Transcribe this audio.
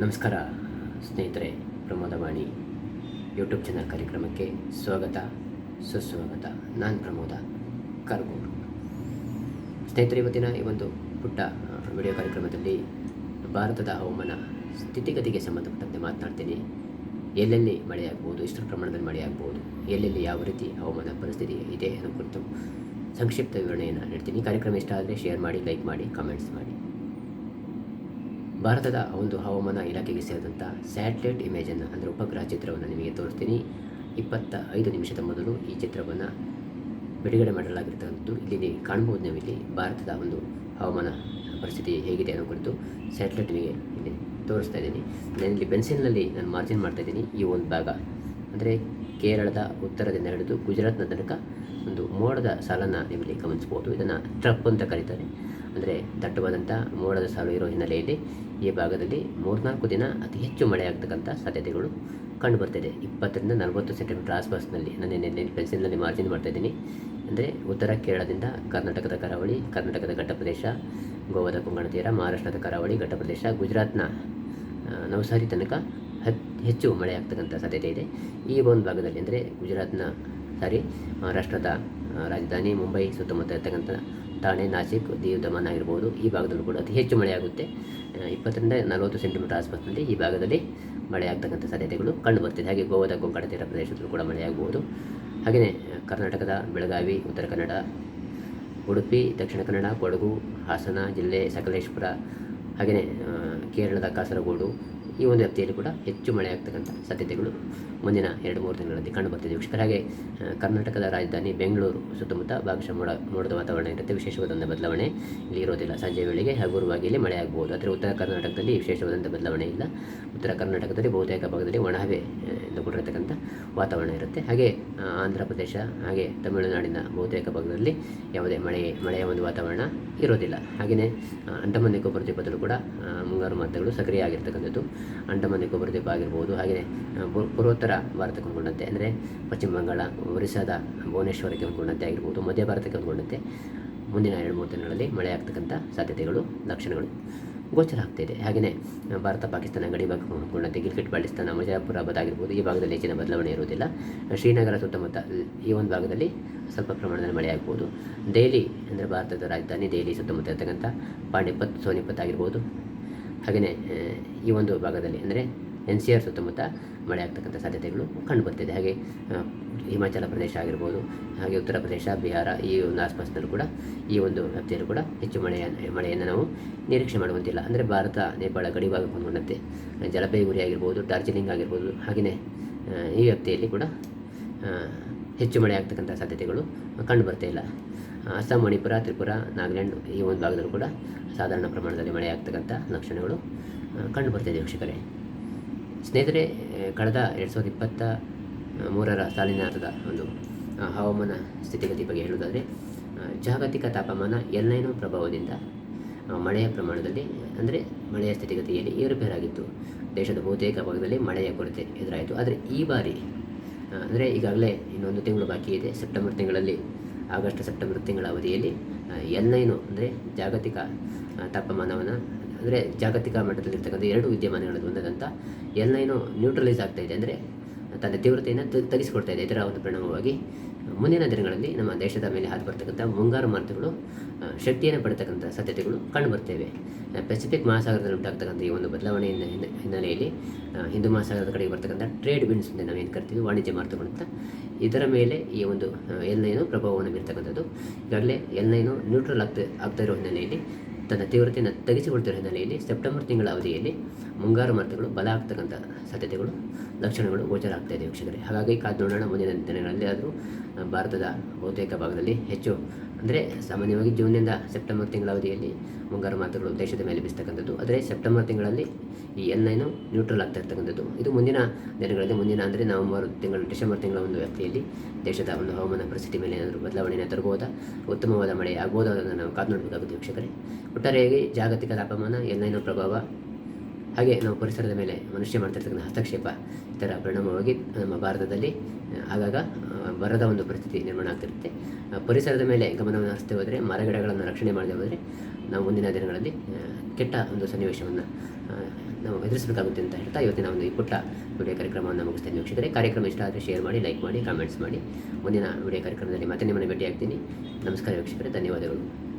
ನಮಸ್ಕಾರ ಸ್ನೇಹಿತರೆ, ಪ್ರಮೋದವಾಣಿ YouTube channel ಕಾರ್ಯಕ್ರಮಕ್ಕೆ ಸ್ವಾಗತ ಸುಸ್ವಾಗತ. ನಾನು ಪ್ರಮೋದ ಕರ್ಗೂರು. ಸ್ನೇಹಿತರೆ, ಇವತ್ತಿನ ಈ ಒಂದು ಪುಟ್ಟ ವಿಡಿಯೋ ಕಾರ್ಯಕ್ರಮದಲ್ಲಿ ಭಾರತದ ಹವಾಮಾನ ಸ್ಥಿತಿಗತಿಗೆ ಸಂಬಂಧಪಟ್ಟಂತೆ ಮಾತನಾಡ್ತೀನಿ. ಎಲ್ಲೆಲ್ಲಿ ಮಳೆಯಾಗ್ಬೋದು, ಎಷ್ಟು ಪ್ರಮಾಣದಲ್ಲಿ ಮಳೆಯಾಗ್ಬೋದು, ಎಲ್ಲೆಲ್ಲಿ ಯಾವ ರೀತಿ ಹವಾಮಾನ ಪರಿಸ್ಥಿತಿ ಇದೆ ಅನ್ನೋ ಕುರಿತು ಸಂಕ್ಷಿಪ್ತ ವಿವರಣೆಯನ್ನು ನೀಡ್ತೀನಿ. ಕಾರ್ಯಕ್ರಮ ಇಷ್ಟ ಆದರೆ ಶೇರ್ ಮಾಡಿ, ಲೈಕ್ ಮಾಡಿ, ಕಾಮೆಂಟ್ಸ್ ಮಾಡಿ. ಭಾರತದ ಒಂದು ಹವಾಮಾನ ಇಲಾಖೆಗೆ ಸೇರಿದಂಥ ಸ್ಯಾಟಲೈಟ್ ಇಮೇಜನ್ನು ಅಂದರೆ ಉಪಗ್ರಹ ಚಿತ್ರವನ್ನು ನಿಮಗೆ ತೋರಿಸ್ತೀನಿ. 25 ನಿಮಿಷದ ಮೊದಲು ಈ ಚಿತ್ರವನ್ನು ಬಿಡುಗಡೆ ಮಾಡಲಾಗಿರ್ತಕ್ಕಂಥದ್ದು. ಇಲ್ಲಿ ಕಾಣ್ಬೋದು, ನೀವು ಇಲ್ಲಿ ಭಾರತದ ಒಂದು ಹವಾಮಾನ ಪರಿಸ್ಥಿತಿ ಹೇಗಿದೆ ಅನ್ನೋ ಕುರಿತು ಸ್ಯಾಟಲೈಟ್ ನಿಮಗೆ ಇಲ್ಲಿ ತೋರಿಸ್ತಾ ಇದ್ದೀನಿ. ನಾನಿಲ್ಲಿ ಪೆನ್ಸಿಲ್ನಲ್ಲಿ ನಾನು ಮಾರ್ಜಿನ್ ಮಾಡ್ತಾಯಿದ್ದೀನಿ. ಈ ಒಂದು ಭಾಗ ಅಂದರೆ ಕೇರಳದ ಉತ್ತರದಿಂದ ಹಿಡಿದು ಗುಜರಾತ್ನ ತನಕ ಒಂದು ಮೋಡದ ಸಾಲನ್ನು ನೀವಿಲ್ಲಿ ಗಮನಿಸ್ಬೋದು. ಇದನ್ನು ಟ್ರಪ್ ಅಂತ ಕರೀತಾರೆ. ಅಂದರೆ ದಟ್ಟವಾದಂಥ ಮೋಡದ ಸಾಲು ಇರೋ ಹಿನ್ನೆಲೆಯಲ್ಲಿ ಈ ಭಾಗದಲ್ಲಿ 3-4 ದಿನ ಅತಿ ಹೆಚ್ಚು ಮಳೆಯಾಗ್ತಕ್ಕಂಥ ಸಾಧ್ಯತೆಗಳು ಕಂಡುಬರ್ತಿದೆ. 20 ರಿಂದ 40 ಸೆಂಟಿಮೀಟರ್ ಆಸ್ಪಾಸ್ನಲ್ಲಿ ನಾನು ಪೆನ್ಸಿಲ್ನಲ್ಲಿ ಮಾರ್ಜಿನ್ ಮಾಡ್ತಾಯಿದ್ದೀನಿ. ಅಂದರೆ ಉತ್ತರ ಕೇರಳದಿಂದ ಕರ್ನಾಟಕದ ಕರಾವಳಿ, ಕರ್ನಾಟಕದ ಘಟ್ಟ ಪ್ರದೇಶ, ಗೋವಾದ ಕೊಂಕಣ ತೀರ, ಮಹಾರಾಷ್ಟ್ರದ ಕರಾವಳಿ, ಘಟ್ಟ ಪ್ರದೇಶ, ಗುಜರಾತ್ನ ನವಸಾರಿ ತನಕ ಹೆಚ್ಚು ಮಳೆಯಾಗ್ತಕ್ಕಂಥ ಸಾಧ್ಯತೆ ಇದೆ. ಈ ಒಂದು ಭಾಗದಲ್ಲಿ ಅಂದರೆ ಮಹಾರಾಷ್ಟ್ರದ ರಾಜಧಾನಿ ಮುಂಬೈ ಸುತ್ತಮುತ್ತ ಇರ್ತಕ್ಕಂಥ ಥಾಣೆ, ನಾಸಿಕ್, ದೀವ್, ದಮನ್ ಆಗಿರ್ಬೋದು. ಈ ಭಾಗದಲ್ಲೂ ಕೂಡ ಅತಿ ಹೆಚ್ಚು ಮಳೆಯಾಗುತ್ತೆ. 20 ರಿಂದ 40 ಸೆಂಟಿಮೀಟರ್ ಆಸ್ಪಾಸ್ನಲ್ಲಿ ಈ ಭಾಗದಲ್ಲಿ ಮಳೆಯಾಗ್ತಕ್ಕಂಥ ಸಾಧ್ಯತೆಗಳು ಕಂಡುಬರ್ತಿದೆ. ಹಾಗೆ ಗೋವಾದ ಕೊಂಕಣ ತೀರ ಪ್ರದೇಶದಲ್ಲೂ ಕೂಡ ಮಳೆಯಾಗಬಹುದು. ಹಾಗೆಯೇ ಕರ್ನಾಟಕದ ಬೆಳಗಾವಿ, ಉತ್ತರ ಕನ್ನಡ, ಉಡುಪಿ, ದಕ್ಷಿಣ ಕನ್ನಡ, ಕೊಡಗು, ಹಾಸನ ಜಿಲ್ಲೆ, ಸಕಲೇಶಪುರ, ಹಾಗೆಯೇ ಕೇರಳದ ಕಾಸರಗೋಡು, ಈ ಒಂದು ವ್ಯಾಪ್ತಿಯಲ್ಲಿ ಕೂಡ ಹೆಚ್ಚು ಮಳೆಯಾಗ್ತಕ್ಕಂಥ ಸಾಧ್ಯತೆಗಳು ಮುಂದಿನ 2-3 ದಿನಗಳಲ್ಲಿ ಕಂಡುಬರ್ತಿದೆ ವೀಕ್ಷಕರ. ಹಾಗೆ ಕರ್ನಾಟಕದ ರಾಜಧಾನಿ ಬೆಂಗಳೂರು ಸುತ್ತಮುತ್ತ ಭಾಗಶಃ ಮೋಡದ ವಾತಾವರಣ ಇರುತ್ತೆ. ವಿಶೇಷವಾದಂಥ ಬದಲಾವಣೆ ಇಲ್ಲಿ ಇರೋದಿಲ್ಲ. ಸಂಜೆ ವೇಳೆಗೆ ಹಗುರವಾಗಿ ಇಲ್ಲಿ ಮಳೆ ಆಗಬಹುದು. ಆದರೆ ಉತ್ತರ ಕರ್ನಾಟಕದಲ್ಲಿ ವಿಶೇಷವಾದಂಥ ಬದಲಾವಣೆ ಇಲ್ಲ. ಉತ್ತರ ಕರ್ನಾಟಕದಲ್ಲಿ ಬಹುತೇಕ ಭಾಗದಲ್ಲಿ ಒಣಹವೆ ಕೂಡಿರತಕ್ಕಂಥ ವಾತಾವರಣ ಇರುತ್ತೆ. ಹಾಗೆ ಆಂಧ್ರ ಪ್ರದೇಶ ಹಾಗೆ ತಮಿಳುನಾಡಿನ ಬಹುತೇಕ ಭಾಗದಲ್ಲಿ ಯಾವುದೇ ಮಳೆಯ ಒಂದು ವಾತಾವರಣ ಇರೋದಿಲ್ಲ. ಹಾಗೆಯೇ ಅಂಡಮಾನ್ ನಿಕೋಬಾರ್ ದ್ವೀಪದಲ್ಲೂ ಕೂಡ ಮುಂಗಾರು ಮಾರುತಗಳು ಸಕ್ರಿಯ ಆಗಿರ್ತಕ್ಕಂಥದ್ದು. ಅಂಡಮಾನ್ ನಿಕೋಬಾರ್ ದ್ವೀಪ ಆಗಿರ್ಬೋದು. ಹಾಗೆಯೇ ಪೂರ್ವೋತ್ತರ ಭಾರತಕ್ಕೆ ಹೊಂದ್ಕೊಂಡಂತೆ ಅಂದರೆ ಪಶ್ಚಿಮ ಬಂಗಾಳ, ಒರಿಸ್ಸಾದ ಭುವನೇಶ್ವರಕ್ಕೆ ಹೊಂದ್ಕೊಂಡಂತೆ ಆಗಿರ್ಬೋದು, ಮಧ್ಯ ಭಾರತಕ್ಕೆ ಹೊಂದ್ಕೊಂಡಂತೆ ಮುಂದಿನ 2-3 ದಿನಗಳಲ್ಲಿ ಮಳೆಯಾಗ್ತಕ್ಕಂಥ ಸಾಧ್ಯತೆಗಳು, ಲಕ್ಷಣಗಳು ಗೋಚರ ಆಗ್ತಾಯಿದೆ. ಹಾಗೆಯೇ ಭಾರತ ಪಾಕಿಸ್ತಾನ ಗಡಿ ಭಾಗ ಹೊಂದ್ಕೊಂಡಂತೆ ಗಿಲ್ಗಿಟ್ ಬಾಲ್ಟಿಸ್ತಾನ, ಮುಜಾಫರಾಬಾದ್ ಆಗಿರ್ಬೋದು. ಈ ಭಾಗದಲ್ಲಿ ಹೆಚ್ಚಿನ ಬದಲಾವಣೆ ಇರುವುದಿಲ್ಲ. ಶ್ರೀನಗರ ಸುತ್ತಮುತ್ತ ಈ ಒಂದು ಭಾಗದಲ್ಲಿ ಸ್ವಲ್ಪ ಪ್ರಮಾಣದಲ್ಲಿ ಮಳೆಯಾಗ್ಬೋದು. ದೆಹಲಿ ಅಂದರೆ ಭಾರತದ ರಾಜಧಾನಿ ದೆಹಲಿ ಸುತ್ತಮುತ್ತ ಇರ್ತಕ್ಕಂಥ ಪಾಣಿಪತ್, ಸೋನಿಪತ್ ಆಗಿರ್ಬೋದು. ಹಾಗೆಯೇ ಈ ಒಂದು ಭಾಗದಲ್ಲಿ ಅಂದರೆ NCR ಸುತ್ತಮುತ್ತ ಮಳೆ ಆಗ್ತಕ್ಕಂಥ ಸಾಧ್ಯತೆಗಳು ಕಂಡುಬರ್ತಿದೆ. ಹಾಗೆ ಹಿಮಾಚಲ ಪ್ರದೇಶ ಆಗಿರ್ಬೋದು, ಹಾಗೆ ಉತ್ತರ ಪ್ರದೇಶ, ಬಿಹಾರ ಈ ಒಂದು ಆಸ್ಪಾಸ್ನಲ್ಲೂ ಕೂಡ ಈ ಒಂದು ವ್ಯಾಪ್ತಿಯಲ್ಲೂ ಕೂಡ ಹೆಚ್ಚು ಮಳೆಯನ್ನು ನಾವು ನಿರೀಕ್ಷೆ ಮಾಡುವಂತಿಲ್ಲ. ಅಂದರೆ ಭಾರತ ನೇಪಾಳ ಗಡಿ ಭಾಗ ಹೊಂದ್ಕೊಂಡಂತೆ ಜಲಪೈಗುರಿ ಆಗಿರ್ಬೋದು, ಡಾರ್ಜಿಲಿಂಗ್ ಆಗಿರ್ಬೋದು. ಹಾಗೆಯೇ ಈ ವ್ಯಾಪ್ತಿಯಲ್ಲಿ ಕೂಡ ಹೆಚ್ಚು ಮಳೆ ಆಗ್ತಕ್ಕಂಥ ಸಾಧ್ಯತೆಗಳು ಕಂಡುಬರ್ತಾ ಇಲ್ಲ. ಅಸ್ಸಾಂ, ಮಣಿಪುರ, ತ್ರಿಪುರ, ನಾಗಾಲ್ಯಾಂಡ್ ಈ ಒಂದು ಭಾಗದಲ್ಲೂ ಕೂಡ ಸಾಧಾರಣ ಪ್ರಮಾಣದಲ್ಲಿ ಮಳೆ ಆಗ್ತಕ್ಕಂಥ ಲಕ್ಷಣಗಳು ಕಂಡುಬರ್ತಿದೆ ವೀಕ್ಷಕರೇ. ಸ್ನೇಹಿತರೆ, ಕಳೆದ 2023 ಸಾಲಿನ ಒಂದು ಹವಾಮಾನ ಸ್ಥಿತಿಗತಿ ಬಗ್ಗೆ ಹೇಳುವುದಾದರೆ, ಜಾಗತಿಕ ತಾಪಮಾನ ಎಲ್‌ನೈನೋ ಪ್ರಭಾವದಿಂದ ಮಳೆಯ ಪ್ರಮಾಣದಲ್ಲಿ ಅಂದರೆ ಮಳೆಯ ಸ್ಥಿತಿಗತಿಯಲ್ಲಿ ಏರುಪೇರಾಗಿತ್ತು. ದೇಶದ ಬಹುತೇಕ ಭಾಗದಲ್ಲಿ ಮಳೆಯ ಕೊರತೆ ಎದುರಾಯಿತು. ಆದರೆ ಈ ಬಾರಿ ಅಂದರೆ ಈಗಾಗಲೇ ಇನ್ನೊಂದು ತಿಂಗಳು ಬಾಕಿ ಇದೆ. ಸೆಪ್ಟೆಂಬರ್ ತಿಂಗಳಲ್ಲಿ, ಆಗಸ್ಟ್-ಸೆಪ್ಟೆಂಬರ್ ತಿಂಗಳ ಅವಧಿಯಲ್ಲಿ ಎಲ್‌ನೈನೋ ಅಂದರೆ ಜಾಗತಿಕ ತಾಪಮಾನವನ್ನು ಅಂದರೆ ಜಾಗತಿಕ ಮಟ್ಟದಲ್ಲಿರ್ತಕ್ಕಂಥ 2 ವಿದ್ಯಮಾನಗಳಲ್ಲಿ ಒಂದಾದಂಥ ಎಲ್‌ನೈನೋ ನ್ಯೂಟ್ರಲೈಸ್ ಆಗ್ತಾಯಿದೆ. ಅಂದರೆ ತನ್ನ ತೀವ್ರತೆಯನ್ನು ತಗ್ಗಿಸಿಕೊಡ್ತಾ ಇದೆ. ಇದರ ಒಂದು ಪರಿಣಾಮವಾಗಿ ಮುಂದಿನ ದಿನಗಳಲ್ಲಿ ನಮ್ಮ ದೇಶದ ಮೇಲೆ ಹಾದು ಬರ್ತಕ್ಕಂಥ ಮುಂಗಾರು ಮಾರುತಗಳು ಶಕ್ತಿಯನ್ನು ಪಡೆತಕ್ಕಂಥ ಸಾಧ್ಯತೆಗಳು ಕಂಡುಬರ್ತೇವೆ. ಪೆಸಿಫಿಕ್ ಮಹಾಸಾಗರದಲ್ಲಿ ಉಂಟಾಗ್ತಕ್ಕಂಥ ಈ ಒಂದು ಬದಲಾವಣೆ ಹಿನ್ನೆಲೆಯಲ್ಲಿ ಹಿಂದೂ ಮಹಾಸಾಗರದ ಕಡೆಗೆ ಬರ್ತಕ್ಕಂಥ ಟ್ರೇಡ್ ವಿಂಡ್ಸ್ ಅಂತ ನಾವೇನು ಕರಿತೀವಿ, ವಾಣಿಜ್ಯ ಮಾರುತಗಳು ಅಂತ, ಇದರ ಮೇಲೆ ಈ ಒಂದು ಎಲ್‌ನೈನೋ ಪ್ರಭಾವವನ್ನು ಬೀರ್ತಕ್ಕಂಥದ್ದು. ಈಗಾಗಲೇ ಎಲ್‌ನೈನೋ ನ್ಯೂಟ್ರಲ್ ಆಗ್ತಾ ಇರೋ ಹಿನ್ನೆಲೆಯಲ್ಲಿ, ತನ್ನ ತೀವ್ರತೆಯನ್ನು ತಗ್ಗಿಸಿಕೊಳ್ತಿರೋ ಹಿನ್ನೆಲೆಯಲ್ಲಿ ಸೆಪ್ಟೆಂಬರ್ ತಿಂಗಳ ಅವಧಿಯಲ್ಲಿ ಮುಂಗಾರು ಮಾರುತಗಳು ಬಲ ಆಗ್ತಕ್ಕಂಥ ಸಾಧ್ಯತೆಗಳು, ಲಕ್ಷಣಗಳು ಗೋಚರ ಆಗ್ತಾಯಿದೆ ವೀಕ್ಷಕರೇ. ಹಾಗಾಗಿ ಕಾದು ನೋಡೋಣ ಮುಂದಿನ ದಿನಗಳಲ್ಲಿ. ಆದರೂ ಭಾರತದ ಬಹುತೇಕ ಭಾಗದಲ್ಲಿ ಹೆಚ್ಚು ಅಂದರೆ ಸಾಮಾನ್ಯವಾಗಿ ಜೂನ್ನಿಂದ ಸೆಪ್ಟೆಂಬರ್ ತಿಂಗಳ ಅವಧಿಯಲ್ಲಿ ಮುಂಗಾರು ಮಾರುತಗಳು ದೇಶದ ಮೇಲೆ ಬೀಸ್ತಕ್ಕಂಥದ್ದು. ಆದರೆ ಸೆಪ್ಟೆಂಬರ್ ತಿಂಗಳಲ್ಲಿ ಈ ಎಲ್‌ನೈನೋ ನ್ಯೂಟ್ರಲ್ ಆಗ್ತಾ ಇರ್ತಕ್ಕಂಥದ್ದು. ಇದು ಮುಂದಿನ ದಿನಗಳಲ್ಲಿ, ಮುಂದಿನ ಅಂದರೆ ಡಿಸೆಂಬರ್ ತಿಂಗಳ ಒಂದು ವ್ಯಾಪ್ತಿಯಲ್ಲಿ ದೇಶದ ಒಂದು ಹವಾಮಾನ ಪರಿಸ್ಥಿತಿ ಮೇಲೆ ಏನಾದರೂ ಬದಲಾವಣೆಯನ್ನು ತರಬಹುದಾ, ಉತ್ತಮವಾದ ಮಳೆ ಆಗ್ಬೋದಾ ಅದನ್ನು ನಾವು ಕಾದು ನೋಡಬೇಕಾಗುತ್ತೆ ವೀಕ್ಷಕರೇ. ಒಟ್ಟಾರೆಯಾಗಿ ಜಾಗತಿಕ ತಾಪಮಾನ, ಎಲ್‌ನೈನೋ ಪ್ರಭಾವ, ಹಾಗೆ ನಾವು ಪರಿಸರದ ಮೇಲೆ ಮನುಷ್ಯ ಮಾಡ್ತಿರ್ತಕ್ಕಂಥ ಹಸ್ತಕ್ಷೇಪ, ಇದರ ಪರಿಣಾಮವಾಗಿ ನಮ್ಮ ಭಾರತದಲ್ಲಿ ಆಗಾಗ ಬರದ ಒಂದು ಪರಿಸ್ಥಿತಿ ನಿರ್ಮಾಣ ಆಗ್ತಿರುತ್ತೆ. ಪರಿಸರದ ಮೇಲೆ ಗಮನವನ್ನು ಹರಿಸ್ತಾ ಹೋದರೆ, ಮರಗಿಡಗಳನ್ನು ರಕ್ಷಣೆ ಮಾಡದೆ ಹೋದರೆ ನಾವು ಮುಂದಿನ ದಿನಗಳಲ್ಲಿ ಕೆಟ್ಟ ಒಂದು ಸನ್ನಿವೇಶವನ್ನು ನಾವು ಎದುರಿಸಬೇಕಾಗುತ್ತೆ ಅಂತ ಹೇಳ್ತಾ ಇವತ್ತಿನ ಒಂದು ಈ ಪುಟ್ಟ ವಿಡಿಯೋ ಕಾರ್ಯಕ್ರಮವನ್ನು ಮುಗಿಸ್ತೇನೆ ವೀಕ್ಷಕರೇ. ಕಾರ್ಯಕ್ರಮ ಇಷ್ಟ ಆದರೆ ಶೇರ್ ಮಾಡಿ, ಲೈಕ್ ಮಾಡಿ, ಕಾಮೆಂಟ್ಸ್ ಮಾಡಿ. ಮುಂದಿನ ವಿಡಿಯೋ ಕಾರ್ಯಕ್ರಮದಲ್ಲಿ ಮತ್ತೆ ನಿಮ್ಮನ್ನು ಭೇಟಿಯಾಗ್ತೀನಿ. ನಮಸ್ಕಾರ ವೀಕ್ಷಕರೇ, ಧನ್ಯವಾದಗಳು.